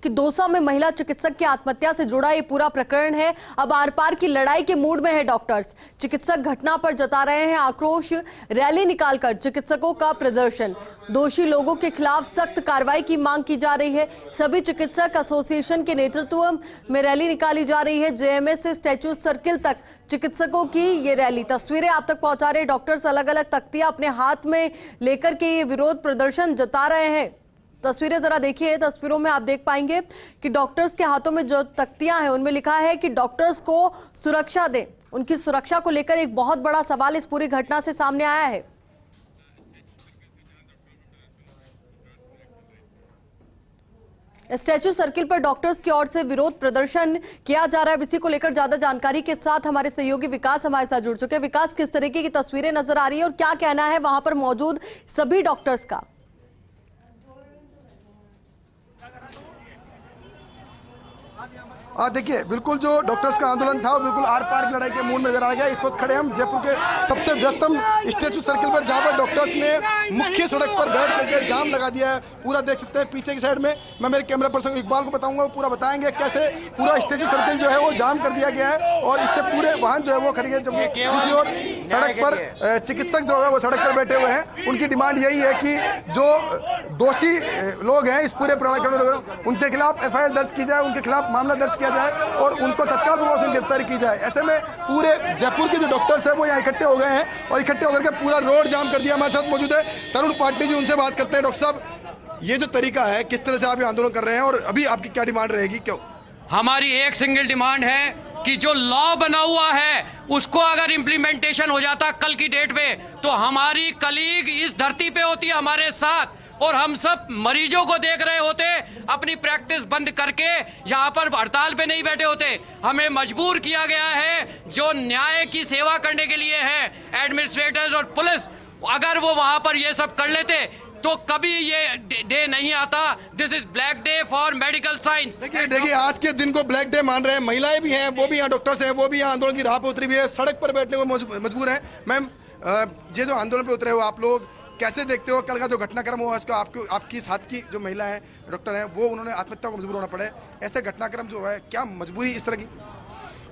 कि दौसा में महिला चिकित्सक की आत्महत्या से जुड़ा ये पूरा प्रकरण है। अब आर पार की लड़ाई के मूड में है डॉक्टर्स। चिकित्सक घटना पर जता रहे हैं आक्रोश, रैली निकालकर चिकित्सकों का प्रदर्शन। दोषी लोगों के खिलाफ सख्त कार्रवाई की मांग की जा रही है। सभी चिकित्सक एसोसिएशन के नेतृत्व में रैली निकाली जा रही है। जेएमएस से स्टैच्यू सर्किल तक चिकित्सकों की ये रैली। तस्वीरें आप तक पहुंचा रहे डॉक्टर्स अलग अलग तख्तियां अपने हाथ में लेकर के ये विरोध प्रदर्शन जता रहे हैं। तस्वीरें जरा देखिए। तस्वीरों में आप देख पाएंगे कि डॉक्टर्स के हाथों में जो तख्तियां हैं उनमें लिखा है कि डॉक्टर्स को सुरक्षा दें। उनकी सुरक्षा को लेकर एक बहुत बड़ा सवाल इस पूरी घटना से सामने आया है। स्टैच्यू सर्किल पर डॉक्टर्स की ओर से विरोध प्रदर्शन किया जा रहा है। इसी को लेकर ज्यादा जानकारी के साथ हमारे सहयोगी विकास हमारे साथ जुड़ चुके हैं। विकास, किस तरीके की तस्वीरें नजर आ रही है और क्या कहना है वहां पर मौजूद सभी डॉक्टर्स का? देखिए, बिल्कुल जो डॉक्टर्स का आंदोलन था वो बिल्कुल आर पार की लड़ाई के मूड में नजर आ गया। इस वक्त खड़े हम जयपुर के सबसे व्यस्तम स्टैच्यू सर्किल पर, जहां पर डॉक्टर्स ने मुख्य सड़क पर बैठ करके जाम लगा दिया है। पूरा देख सकते हैं पीछे की साइड में। मैं मेरे कैमरा पर्सन इकबाल को बताऊंगा, वो पूरा बताएंगे कैसे पूरा स्टैच्यू सर्किल जो है वो जाम कर दिया गया है और इससे पूरे वाहन जो है वो खड़ी है। जबकि दूसरी ओर सड़क पर चिकित्सक जो है वो सड़क पर बैठे हुए हैं। उनकी डिमांड यही है कि जो दोषी लोग हैं इस पूरे प्रकरण, उनके खिलाफ एफआईआर दर्ज की जाए, उनके खिलाफ मामला दर्ज किया जाए और उनको तत्काल प्रभाव से गिरफ्तारी की जाए। ऐसे में पूरे जयपुर के जो डॉक्टर्स हैं वो यहाँ इकट्ठे हो गए हैं और इकट्ठे होकर के पूरा रोड जाम कर दिया। हमारे साथ मौजूद है तरुण पाटनी जी, उनसे बात करते हैं। डॉक्टर साहब, ये जो तरीका है, किस तरह से आप ये आंदोलन कर रहे हैं और अभी आपकी क्या डिमांड रहेगी, क्यों? हमारी एक सिंगल डिमांड है कि जो लॉ बना हुआ है उसको अगर इम्प्लीमेंटेशन हो जाता कल की डेट में, तो हमारी कलीग इस धरती पे होती हमारे साथ और हम सब मरीजों को देख रहे होते, अपनी प्रैक्टिस बंद करके यहाँ पर हड़ताल पे नहीं बैठे होते। हमें मजबूर किया गया है जो न्याय की सेवा करने के लिए है, एडमिनिस्ट्रेटर्स और पुलिस, अगर वो वहां पर ये सब कर लेते तो कभी ये डे नहीं आता। This is black day for medical science. देखिए आज के दिन को ब्लैक डे मान रहे हैं। महिलाएं भी हैं, वो भी यहाँ डॉक्टर्स हैं, वो भी यहाँ आंदोलन की राह पर उतरी हुई है, सड़क पर बैठने को मजबूर है। मैम, ये जो आंदोलन पे उतरे हो आप लोग, कैसे देखते हो कल का जो घटनाक्रम हुआ, इसका आपकी साथ की जो महिला है, डॉक्टर हैं, वो उन्होंने आत्महत्या को मजबूर होना पड़े, ऐसे घटनाक्रम जो है, क्या मजबूरी इस तरह की?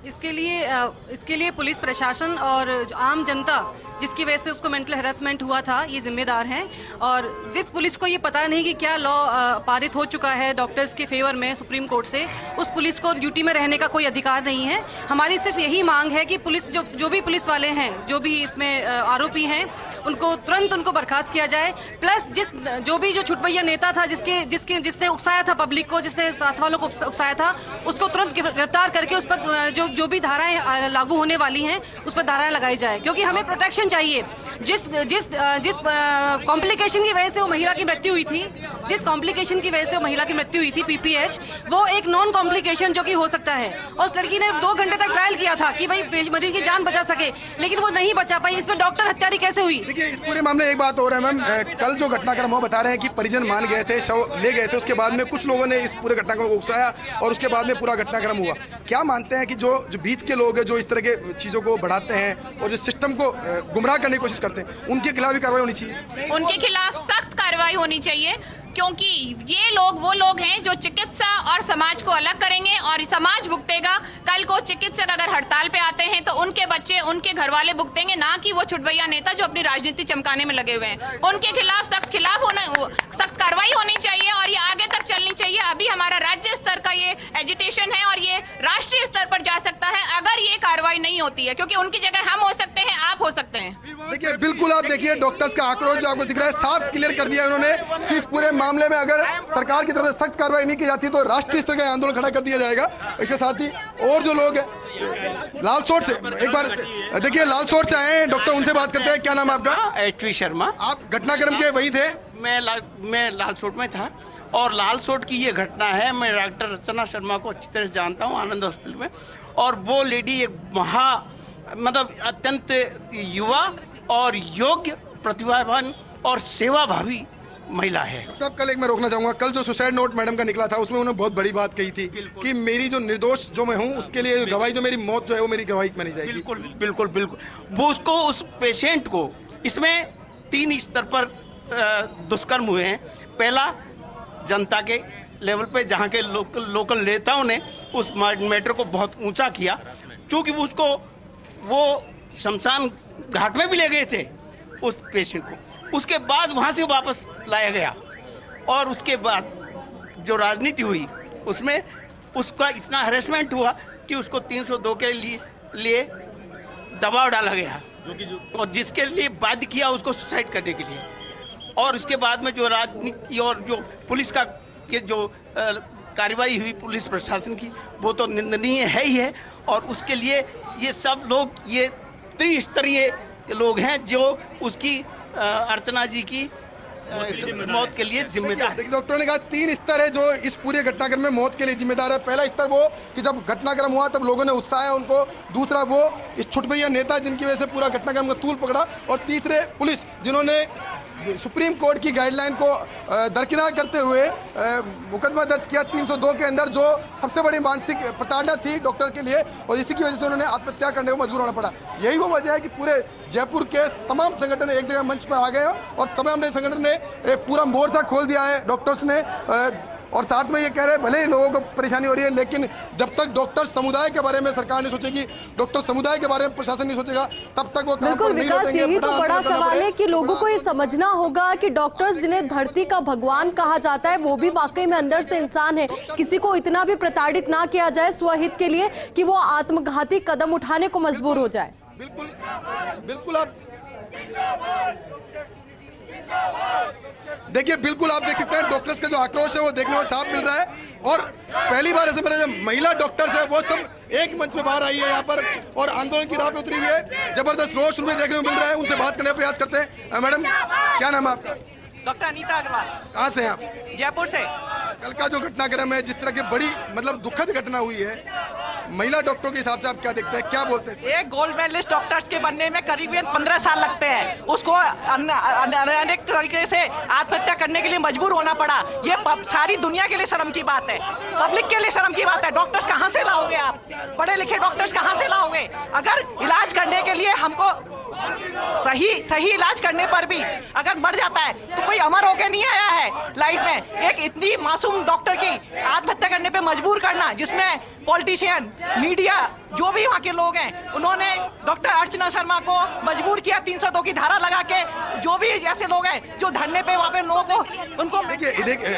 इसके लिए पुलिस प्रशासन और आम जनता जिसकी वजह से उसको मेंटल हैरेसमेंट हुआ था, ये जिम्मेदार हैं। और जिस पुलिस को ये पता नहीं कि क्या लॉ पारित हो चुका है डॉक्टर्स के फेवर में सुप्रीम कोर्ट से, उस पुलिस को ड्यूटी में रहने का कोई अधिकार नहीं है। हमारी सिर्फ यही मांग है कि पुलिस जो भी पुलिस वाले हैं, जो भी इसमें आरोपी हैं, उनको तुरंत उनको बर्खास्त किया जाए। प्लस जो छुटभैया नेता था, जिसने उकसाया था पब्लिक को, जिसने साथ वालों को उकसाया था, उसको तुरंत गिरफ्तार करके उस पर जो भी धाराएं लागू होने वाली हैं उस पर धाराएं लगाई जाए, क्योंकि हमें प्रोटेक्शन चाहिए। जिस कॉम्प्लिकेशन की वजह से वो महिला की मृत्यु हुई थी, पीपीएच, वो एक नॉन कॉम्प्लिकेशन जो कि हो सकता है। और उस लड़की ने 2 घंटे तक ट्रायल किया था कि भाई मरीज की जान बचा सके, लेकिन वो नहीं बचा पाई। इसमें डॉक्टर हत्यारी कैसे हुई? देखिए, इस पूरे मामले में एक बात हो रहा है मैम, कल जो घटनाक्रम हुआ, बता रहे हैं कि परिजन मान गए थे, शव ले गए थे, उसके बाद में कुछ लोगों ने इस पूरे घटनाक्रम को उकसाया और उसके बाद में पूरा घटनाक्रम हुआ। क्या मानते हैं कि जो बीच के लोग हैं, जो इस तरह के चीजों को बढ़ाते हैं और जो सिस्टम को गुमराह करने की कोशिश करते हैं, उनके खिलाफ भी कार्रवाई होनी चाहिए? उनके खिलाफ सख्त कार्रवाई होनी चाहिए, क्योंकि ये लोग वो लोग हैं जो चिकित्सा और समाज को अलग करेंगे और समाज भुगतेगा। कल को चिकित्सक अगर हड़ताल पे आते हैं तो उनके बच्चे, उनके घर वाले भुगतेंगे, ना कि वो छुटभैया नेता जो अपनी राजनीति चमकाने में लगे हुए हैं। उनके खिलाफ सख्त कार्रवाई होनी चाहिए और ये आगे तक चलनी चाहिए। अभी हमारा राज्य स्तर का ये एजिटेशन है और ये राष्ट्रीय स्तर पर जा सकता है अगर ये कार्रवाई नहीं होती है, क्योंकि उनकी जगह हम हो सकते हैं, आप हो सकते हैं। देखिए, बिल्कुल आप देखिए डॉक्टर्स का आक्रोश आपको दिख रहा है, साफ क्लियर कर दिया उन्होंने कि इस पूरे मामले में अगर सरकार की तरफ से सख्त कार्रवाई नहीं की जाती तो राष्ट्रीय स्तर का आंदोलन खड़ा कर दिया जाएगा। इसके साथ ही और जो लोग हैं लालसोट से, एक बार देखिए लालसोट से आए हैं डॉक्टर, उनसे बात करते हैं। क्या नाम है आपका? एचपी शर्मा। आप घटनाक्रम के वही थे? मैं लालसोट में था और लालसोट की ये घटना है। मैं डॉक्टर रचना शर्मा को अच्छी तरह से जानता हूँ आनंद हॉस्पिटल में, और वो लेडी एक अत्यंत युवा और योग्य, प्रतिभावान और सेवाभावी महिला है। सब कल एक मैं रोकना चाहूंगा, कल जो सुसाइड नोट मैडम का निकला था उसमें उन्होंने बहुत बड़ी बात कही थी कि मेरी जो निर्दोष जो मैं हूं उसके लिए गवाही, जो मेरी मौत जो है वो मेरी गवाही मानी जाएगी। बिल्कुल बिल्कुल बिल्कुल। वो उसको, उस पेशेंट को, इसमें 3 स्तर पर दुष्कर्म हुए हैं। पहला, जनता के लेवल पे जहाँ के लोकल नेताओं ने उस मैटर को बहुत ऊंचा किया, क्योंकि उसको वो शमशान घाट में भी ले गए थे उस पेशेंट को, उसके बाद वहाँ से वापस लाया गया और उसके बाद जो राजनीति हुई उसमें उसका इतना हैरेसमेंट हुआ कि उसको 302 के लिए दबाव डाला गया और जिसके लिए बाध्य किया उसको सुसाइड करने के लिए। और उसके बाद में जो राजनीति और जो पुलिस का ये जो कार्रवाई हुई पुलिस प्रशासन की, वो तो निंदनीय है ही है। और उसके लिए ये सब लोग, ये त्रिस्तरीय लोग हैं जो उसकी अर्चना जी की मौत के लिए जिम्मेदार। देखिए, डॉक्टरों ने कहा 3 स्तर है जो इस पूरे घटनाक्रम में मौत के लिए जिम्मेदार है। पहला स्तर वो कि जब घटनाक्रम हुआ तब लोगों ने उत्साह उनको, दूसरा वो इस छुटभैया नेता जिनकी वजह से पूरा घटनाक्रम का तूल पकड़ा, और तीसरे पुलिस जिन्होंने सुप्रीम कोर्ट की गाइडलाइन को दरकिनार करते हुए मुकदमा दर्ज किया 302 के अंदर, जो सबसे बड़ी मानसिक प्रताड़ना थी डॉक्टर के लिए, और इसी की वजह से उन्होंने आत्महत्या करने को मजबूर होना पड़ा। यही वो वजह है कि पूरे जयपुर के तमाम संगठन एक जगह मंच पर आ गए और तमाम संगठन ने एक पूरा मोर्चा खोल दिया है डॉक्टर्स ने, और साथ में ये कह रहे हैं भले ही लोगों को परेशानी हो रही है, लेकिन जब तक डॉक्टर समुदाय के बारे में सरकार नहीं सोचेगी, डॉक्टर समुदाय के बारे में प्रशासन नहीं सोचेगा, तब तक वो काम बिल्कुल नहीं विकास, लौटेंगे। यही तो बड़ा सवाल है कि लोगों को ये समझना होगा कि डॉक्टर्स जिन्हें धरती का भगवान कहा जाता है वो भी वाकई में अंदर से इंसान है। किसी को इतना भी प्रताड़ित ना किया जाए स्वहित के लिए कि वो आत्मघाती कदम उठाने को मजबूर हो जाए। बिल्कुल बिल्कुल, आप देखिए, बिल्कुल आप देख सकते हैं डॉक्टर्स का जो आक्रोश है वो देखने को साफ मिल रहा है। और पहली बार ऐसे मेरे जो महिला डॉक्टर्स है वो सब एक मंच में बाहर आई है यहाँ पर और आंदोलन की राह पे उतरी हुई है। जबरदस्त रोष उनमें देखने को मिल रहा है। उनसे बात करने का प्रयास करते हैं। मैडम, क्या नाम है आपका? डॉक्टर अनीता अग्रवाल। कहाँ से हैं आप? जयपुर से। कल का जो घटनाक्रम है, जिस तरह की बड़ी मतलब दुखद घटना हुई है, महिला डॉक्टरों के हिसाब से आप क्या देखते हैं, क्या बोलते हैं? एक गोल्ड मेडलिस्ट डॉक्टर्स के बनने में करीबन 15 साल लगते हैं, उसको अनेक तरीके से आत्महत्या करने के लिए मजबूर होना पड़ा। ये सारी दुनिया के लिए शर्म की बात है, पब्लिक के लिए शर्म की बात है। डॉक्टर्स कहाँ से लाओगे आप? पढ़े लिखे डॉक्टर्स कहाँ से लाओगे? अगर इलाज करने के लिए हमको सही इलाज करने पर भी अगर मर जाता है तो कोई अमर होके नहीं आया है लाइफ में। एक इतनी मासूम डॉक्टर की आत्महत्या करने पे मजबूर करना, जिसमें पॉलिटिशियन, मीडिया, जो भी वहाँ के लोग हैं, उन्होंने डॉक्टर अर्चना शर्मा को मजबूर किया 302 की धारा लगा के। जो भी ऐसे लोग हैं जो धरने पे वहाँ पे लोगों को उनको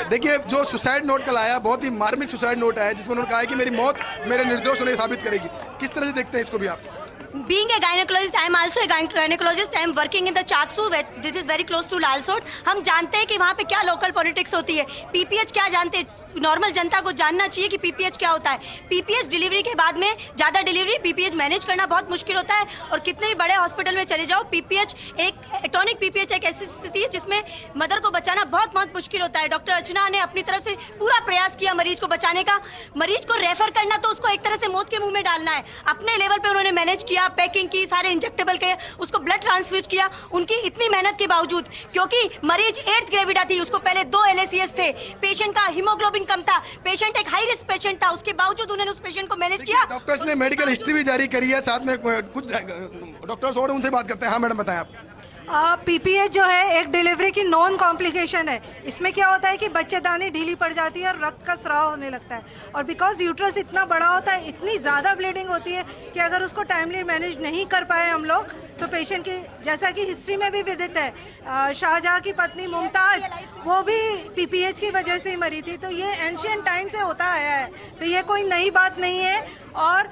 देखिए जो सुसाइड नोट कल आया, बहुत ही मार्मिक सुसाइड नोट आया, जिसमें उन्होंने कहा है कि मेरी मौत मेरे निर्दोष होने साबित करेगी। किस तरह से देखते हैं इसको भी आप? Being a gynecologist, I am also a gynecologist. I am working in the Chaksu. This is very close to Lalsot. हम जानते हैं कि वहाँ पे क्या लोकल पॉलिटिक्स होती है। पीपीएच क्या जानते हैं? नॉर्मल जनता को जानना चाहिए कि पीपीएच क्या होता है। पीपीएच डिलीवरी के बाद में ज्यादा डिलीवरी, पीपीएच मैनेज करना बहुत मुश्किल होता है। और कितने भी बड़े हॉस्पिटल में चले जाओ, पीपीएच एक एटॉनिक पीपीएच एक ऐसी स्थिति है जिसमें मदर को बचाना बहुत मुश्किल होता है। डॉक्टर अर्चना ने अपनी तरफ से पूरा प्रयास किया मरीज को बचाने का। मरीज को रेफर करना तो उसको एक तरह से मौत के मुंह में डालना है। अपने लेवल पे उन्होंने मैनेज किया, पैकिंग की, सारे इंजेक्टेबल के, उसको ब्लड ट्रांसफ्यूज किया। उनकी इतनी मेहनत के बावजूद, क्योंकि मरीज 8th ग्रेविडा थी, उसको पहले 2 LACS थे, पेशेंट का हीमोग्लोबिन कम था, पेशेंट एक हाई रिस्क पेशेंट था, उसके बावजूद उन्होंने उस पेशेंट को मैनेज किया। डॉक्टर्स ने मेडिकल हिस्ट्री भी जारी करी है, साथ में कुछ डॉक्टर्स और उनसे बात करते हैं। हाँ मैडम, बताएं आप। पीपीएच जो है एक डिलीवरी की नॉन कॉम्प्लिकेशन है। इसमें क्या होता है कि बच्चेदानी ढीली पड़ जाती है और रक्त का स्राव होने लगता है। और बिकॉज यूट्रस इतना बड़ा होता है, इतनी ज़्यादा ब्लीडिंग होती है कि अगर उसको टाइमली मैनेज नहीं कर पाए हम लोग, तो पेशेंट की, जैसा कि हिस्ट्री में भी विदित है, शाहजहाँ की पत्नी मुमताज, वो भी पीपीएच की वजह से ही मरी थी। तो ये एंशियंट टाइम से होता आया है, तो ये कोई नई बात नहीं है। और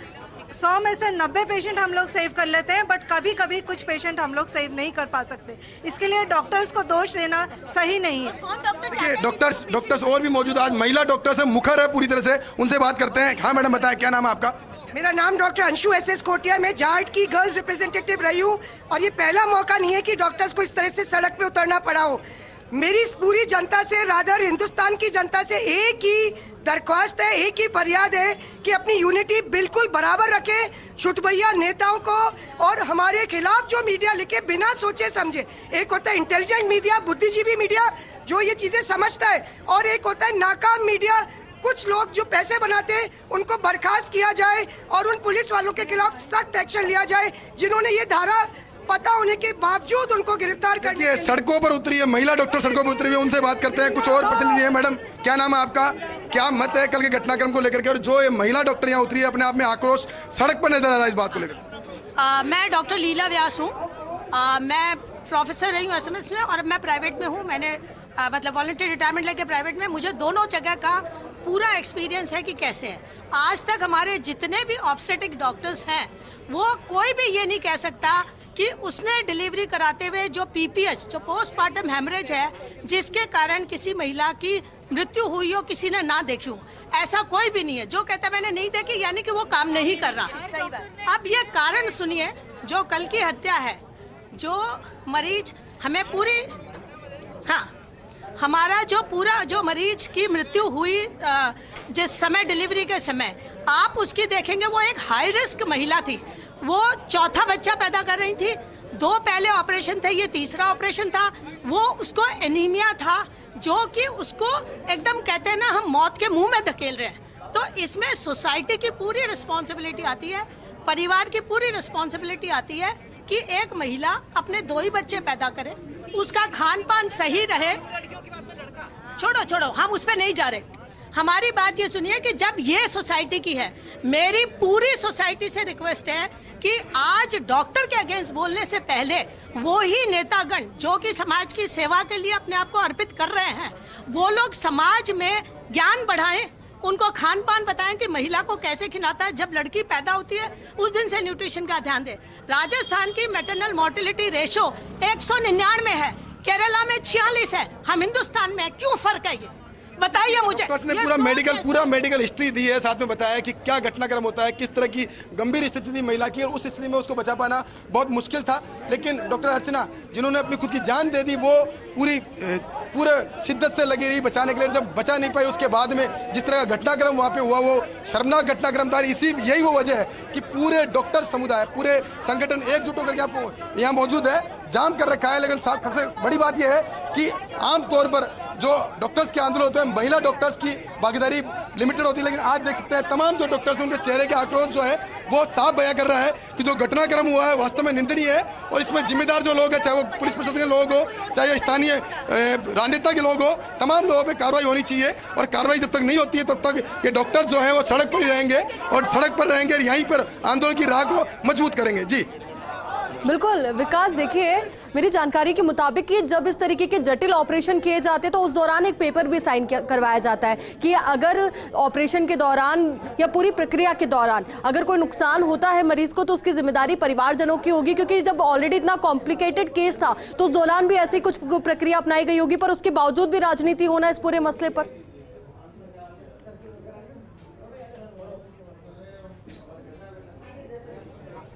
100 में से 90 पेशेंट हम लोग सेव कर लेते हैं, बट कभी कभी कुछ पेशेंट हम लोग सेव नहीं कर पा सकते। इसके लिए डॉक्टर्स को दोष देना सही नहीं है। देखिए डॉक्टर्स और भी मौजूद, आज महिला डॉक्टर्स मुखर है पूरी तरह से, उनसे बात करते हैं। हाँ मैडम, बताएं क्या नाम है आपका? मेरा नाम डॉक्टर अंशु SS कोटिया। मैं जाट की गर्ल्स रिप्रेजेंटेटिव रही हूँ और ये पहला मौका नहीं है कि डॉक्टर्स को इस तरह से सड़क पे उतरना पड़ा हो। मेरी इस पूरी जनता से, रादर हिंदुस्तान की जनता से एक ही दरख्वास्त है, एक ही फरियाद है कि अपनी यूनिटी बिल्कुल बराबर रखे छुटभैया नेताओं को और हमारे खिलाफ जो मीडिया लिखे बिना सोचे समझे। एक होता है इंटेलिजेंट मीडिया, बुद्धिजीवी मीडिया जो ये चीजें समझता है, और एक होता है नाकाम मीडिया। कुछ लोग जो पैसे बनाते हैं उनको बर्खास्त किया जाए और उन पुलिस वालों के खिलाफ सख्त एक्शन लिया जाए जिन्होंने ये धारा पता होने के बावजूद उनको गिरफ्तार करने ये सड़कों पर उतरी है, महिला डॉक्टर सड़कों पर उतरी हुई है, उनसे बात करते हैं। कुछ और प्रतिनिधि है। मैडम, क्या नाम है आपका? क्या मत है कल के घटनाक्रम को लेकर के, और जो ये महिला डॉक्टर यहाँ उतरी है, अपने आप में आक्रोश सड़क पर नजर आ रहा है इस बात को लेकर? मैं डॉक्टर लीला व्यास हूँ। मैं प्रोफेसर रही हूँ एसएमएस में, और मैं प्राइवेट में हूँ। मैंने मतलब वॉलंटियर रिटायरमेंट लेके प्राइवेट में, मुझे दोनों जगह का पूरा एक्सपीरियंस है कि कैसे है। आज तक हमारे जितने भी ऑब्स्टेटिक डॉक्टर्स हैं, वो कोई भी ये नहीं कह सकता कि उसने डिलीवरी कराते हुए जो पीपीएच, जो पोस्टमार्टम हेमरेज है, जिसके कारण किसी महिला की मृत्यु हुई हो, किसी ने ना देखी हो, ऐसा कोई भी नहीं है। जो कहता मैंने नहीं देखी, यानी कि वो काम नहीं कर रहा। अब ये कारण सुनिए, जो कल की हत्या है, जो मरीज हमें पूरी, हाँ, हमारा जो मरीज की मृत्यु हुई जिस समय डिलीवरी के समय, आप उसकी देखेंगे, वो एक हाई रिस्क महिला थी। वो चौथा बच्चा पैदा कर रही थी, 2 पहले ऑपरेशन थे, ये तीसरा ऑपरेशन था। वो उसको एनीमिया था, जो कि उसको एकदम कहते हैं ना, हम मौत के मुंह में धकेल रहे हैं। तो इसमें सोसाइटी की पूरी रिस्पॉन्सिबिलिटी आती है, परिवार की पूरी रिस्पॉन्सिबिलिटी आती है कि एक महिला अपने 2 ही बच्चे पैदा करे, उसका खान पान सही रहे। छोड़ो, हम उस पर नहीं जा रहे। हमारी बात ये सुनिए कि जब ये सोसाइटी की है, मेरी पूरी सोसाइटी से रिक्वेस्ट है कि आज डॉक्टर के अगेंस्ट बोलने से पहले वो ही नेतागण जो कि समाज की सेवा के लिए अपने आप को अर्पित कर रहे हैं, वो लोग समाज में ज्ञान बढ़ाएं, उनको खान पान बताएं कि महिला को कैसे खिलाता है। जब लड़की पैदा होती है, उस दिन से न्यूट्रिशन का ध्यान दें। राजस्थान की मैटरनल मोर्टिलिटी रेशो 199 है, केरला में 46 है, हम हिंदुस्तान में, क्यों फर्क है? ये बताइए मुझे। उसने पूरा मेडिकल हिस्ट्री दी है, साथ में बताया कि क्या घटनाक्रम होता है, किस तरह की गंभीर स्थिति थी महिला की, और उस स्थिति में उसको बचा पाना बहुत मुश्किल था। लेकिन डॉक्टर अर्चना, जिन्होंने अपनी खुद की जान दे दी, वो पूरे शिद्दत से लगी रही बचाने के लिए। जब बचा नहीं पाई, उसके बाद में जिस तरह का घटनाक्रम वहाँ पे हुआ, वो शर्मनाक घटनाक्रम था। यही वो वजह है कि पूरे डॉक्टर समुदाय, पूरे संगठन एकजुट होकर के आपको यहाँ मौजूद है, जाम कर रखा है। लेकिन सबसे बड़ी बात यह है कि आमतौर पर जो डॉक्टर्स के आंदोलन होते हैं, महिला डॉक्टर्स की भागीदारी लिमिटेड होती है। लेकिन आज देख सकते हैं तमाम जो डॉक्टर्स हैं, उनके चेहरे के आक्रोश जो है वो साफ बयां कर रहा है कि जो घटनाक्रम हुआ है वास्तव में निंदनीय है, और इसमें जिम्मेदार जो लोग हैं, चाहे वो पुलिस प्रशासन के लोग हो, चाहे स्थानीय राजनेता के लोग हो, तमाम लोगों पर कार्रवाई होनी चाहिए। और कार्रवाई जब तक नहीं होती है, तब तक ये डॉक्टर जो है वो सड़क पर ही रहेंगे, और सड़क पर रहेंगे, यहीं पर आंदोलन की राह को मजबूत करेंगे। जी बिल्कुल विकास, देखिए मेरी जानकारी के मुताबिक कि जब इस तरीके के जटिल ऑपरेशन किए जाते हैं, तो उस दौरान एक पेपर भी साइन करवाया जाता है कि अगर ऑपरेशन के दौरान या पूरी प्रक्रिया के दौरान अगर कोई नुकसान होता है मरीज को, तो उसकी जिम्मेदारी परिवारजनों की होगी। क्योंकि जब ऑलरेडी इतना कॉम्प्लिकेटेड केस था, तो उस दौरान भी ऐसी कुछ प्रक्रिया अपनाई गई होगी, पर उसके बावजूद भी राजनीति होना इस पूरे मसले पर।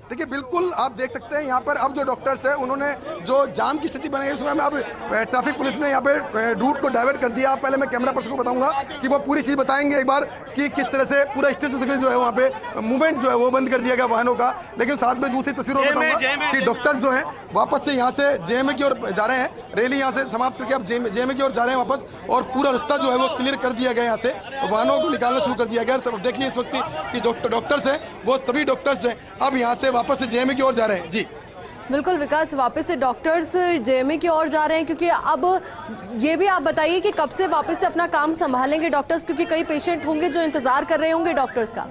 देखिए, बिल्कुल आप देख सकते हैं यहाँ पर अब जो डॉक्टर्स हैं, उन्होंने जो जाम की स्थिति बनाई है, उसमें अब ट्रैफिक पुलिस ने यहाँ पे रूट को डाइवर्ट कर दिया। पहले मैं कैमरा पर्सन को बताऊंगा कि वो पूरी चीज़ बताएंगे एक बार कि किस तरह से पूरा स्टेशन सर्कल जो है वहाँ पे मूवमेंट जो है वो बंद कर दिया गया वाहनों का। लेकिन साथ में दूसरी तस्वीरों में बताऊंगा कि डॉक्टर्स जो हैं वापस से यहाँ से जेएमए की ओर जा रहे हैं, रैली यहाँ से समाप्त करके अब जेएमए की ओर जा रहे हैं वापस, और पूरा रास्ता जो है वो क्लियर कर दिया गया, यहाँ से वाहनों को निकालना शुरू कर दिया गया। देखिए इस वक्त की जो डॉक्टर्स हैं, वो सभी डॉक्टर्स हैं अब यहाँ से वापस से जेएमए की ओर जा रहे हैं। जी बिल्कुल विकास, वापस से डॉक्टर्स जेएमए की ओर जा रहे हैं, क्योंकि अब ये भी आप बताइए कि कब से वापस से अपना काम संभालेंगे डॉक्टर्स, क्योंकि कई पेशेंट होंगे जो इंतजार कर रहे होंगे डॉक्टर्स का।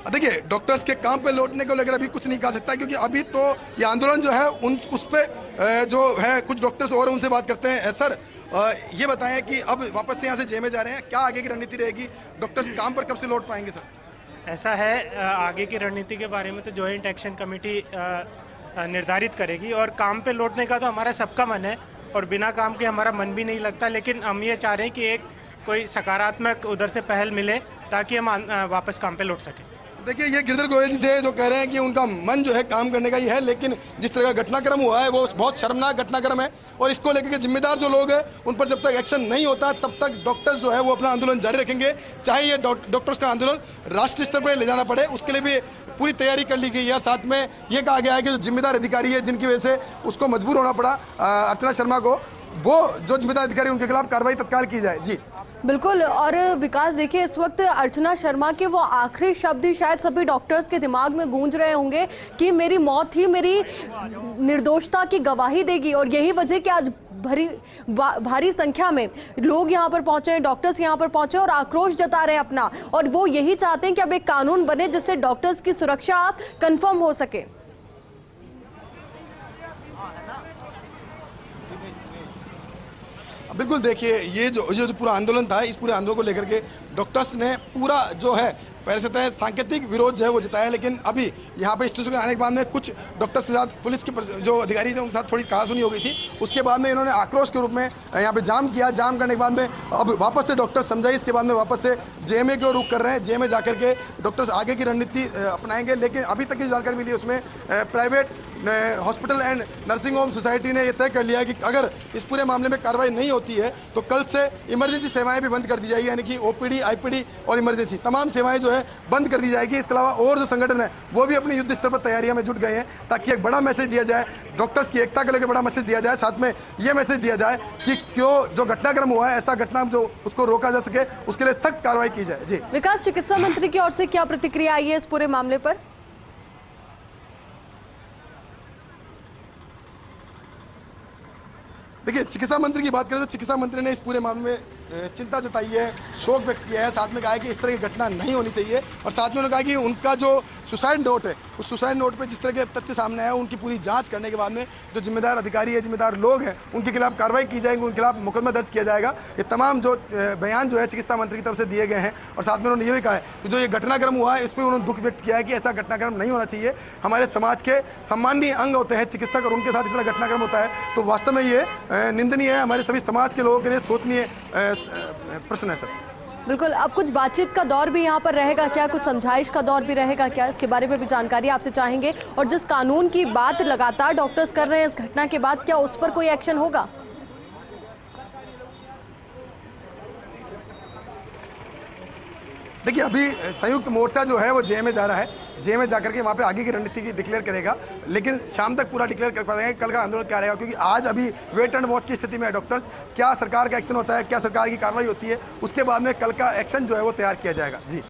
देखिए, डॉक्टर्स के काम पे लौटने को लेकर अभी कुछ नहीं कहा सकता, क्योंकि अभी तो ये आंदोलन जो है उस पे जो है कुछ डॉक्टर्स और उनसे बात करते हैं। सर, ये बताएं कि अब वापस से यहाँ से जेएमए जा रहे हैं, क्या आगे की रणनीति रहेगी? डॉक्टर्स काम पर कब से लौट पाएंगे? सर, ऐसा है, आगे की रणनीति के बारे में तो जॉइंट एक्शन कमेटी निर्धारित करेगी, और काम पे लौटने का तो हमारा सबका मन है, और बिना काम के हमारा मन भी नहीं लगता। लेकिन हम ये चाह रहे हैं कि एक कोई सकारात्मक उधर से पहल मिले, ताकि हम वापस काम पे लौट सकें। देखिए, ये गिरधर गोयल जी थे जो कह रहे हैं कि उनका मन जो है काम करने का ही है, लेकिन जिस तरह का घटनाक्रम हुआ है वो बहुत शर्मनाक घटनाक्रम है, और इसको लेकर के जिम्मेदार जो लोग हैं उन पर जब तक एक्शन नहीं होता, तब तक डॉक्टर्स जो है वो अपना आंदोलन जारी रखेंगे। चाहे ये डॉक्टर्स का आंदोलन राष्ट्रीय स्तर पर ले जाना पड़े, उसके लिए भी पूरी तैयारी कर ली गई है। साथ में ये कहा गया है कि जो जिम्मेदार अधिकारी है, जिनकी वजह से उसको मजबूर होना पड़ा अर्चना शर्मा को, वो जो जिम्मेदार अधिकारी उनके खिलाफ कार्रवाई तत्काल की जाए। जी बिल्कुल। और विकास देखिए, इस वक्त अर्चना शर्मा के वो आखिरी शब्द ही शायद सभी डॉक्टर्स के दिमाग में गूंज रहे होंगे कि मेरी मौत ही मेरी निर्दोषता की गवाही देगी। और यही वजह कि आज भारी संख्या में लोग यहाँ पर पहुंचे हैं, डॉक्टर्स यहाँ पर पहुंचे और आक्रोश जता रहे हैं अपना। और वो यही चाहते हैं कि अब एक कानून बने जिससे डॉक्टर्स की सुरक्षा कंफर्म हो सके। बिल्कुल, देखिए ये जो पूरा आंदोलन था, इस पूरे आंदोलन को लेकर के डॉक्टर्स ने पूरा जो है पहले से तय सांकेतिक विरोध जो है वो जताया। लेकिन अभी यहाँ पे स्टेशन में आने के बाद में कुछ डॉक्टर्स के साथ पुलिस के जो अधिकारी थे उनके साथ थोड़ी कहासुनी हो गई थी। उसके बाद में इन्होंने आक्रोश के रूप में यहाँ पे जाम किया। जाम करने के बाद में अब वापस से डॉक्टर्स समझाई, इसके बाद में वापस से जेएमए की ओर रुख कर रहे हैं। जेएमए जाकर के डॉक्टर्स आगे की रणनीति अपनाएंगे। लेकिन अभी तक की जानकारी मिली उसमें private hospital and nursing home society ने यह तय कर लिया है कि अगर इस पूरे मामले में कार्रवाई नहीं होती है तो कल से इमरजेंसी सेवाएं भी बंद कर दी जाएगी, यानी कि ओपीडी, आईपीडी और इमरजेंसी तमाम सेवाएं जो है बंद कर दी जाएगी। इसके अलावा और जो संगठन है वो भी अपनी युद्ध स्तर पर तैयारियां में जुट गए हैं ताकि एक बड़ा मैसेज दिया जाए, डॉक्टर्स की एकता को लेकर बड़ा मैसेज दिया जाए। साथ में ये मैसेज दिया जाए कि क्यों जो घटनाक्रम हुआ है ऐसा घटना जो उसको रोका जा सके, उसके लिए सख्त कार्रवाई की जाए। जी विकास, चिकित्सा मंत्री की ओर से क्या प्रतिक्रिया आई है इस पूरे मामले पर? देखिए, चिकित्सा मंत्री की बात करें तो चिकित्सा मंत्री ने इस पूरे मामले में चिंता जताई है, शोक व्यक्त किया है। साथ में कहा है कि इस तरह की घटना नहीं होनी चाहिए। और साथ में उन्होंने कहा कि उनका जो सुसाइड नोट है, उस सुसाइड नोट पे जिस तरह के तथ्य सामने आए उनकी पूरी जांच करने के बाद में जो जिम्मेदार अधिकारी है, जिम्मेदार लोग हैं, उनके खिलाफ कार्रवाई की जाएगी, उनके खिलाफ मुकदमा दर्ज किया जाएगा। ये तमाम जो बयान जो है चिकित्सा मंत्री की तरफ से दिए गए हैं। और साथ में उन्होंने ये भी कहा है कि जो ये घटनाक्रम हुआ है इस पर उन्होंने दुख व्यक्त किया है कि ऐसा घटनाक्रम नहीं होना चाहिए। हमारे समाज के सम्माननीय अंग होते हैं चिकित्सक और उनके साथ इस तरह घटनाक्रम होता है तो वास्तव में ये निंदनीय है। हमारे सभी समाज के लोगों के लिए सोचनीय प्रश्न है सर। बिल्कुल। अब कुछ बातचीत का दौर भी यहाँ पर रहेगा क्या, कुछ समझाइश का दौर भी रहेगा क्या, इसके बारे में भी जानकारी आपसे चाहेंगे। और जिस कानून की बात लगातार डॉक्टर्स कर रहे हैं इस घटना के बाद, क्या उस पर कोई एक्शन होगा? देखिए, अभी संयुक्त मोर्चा जो है वो जेएमए जा रहा है। जेएमए जाकर के वहाँ पे आगे की रणनीति की डिक्लेयर करेगा। लेकिन शाम तक पूरा डिक्लेयर कर पाएंगे कल का आंदोलन क्या रहेगा, क्योंकि आज अभी वेट एंड वॉच की स्थिति में है डॉक्टर्स। क्या सरकार का एक्शन होता है, क्या सरकार की कार्रवाई होती है, उसके बाद में कल का एक्शन जो है वो तैयार किया जाएगा। जी।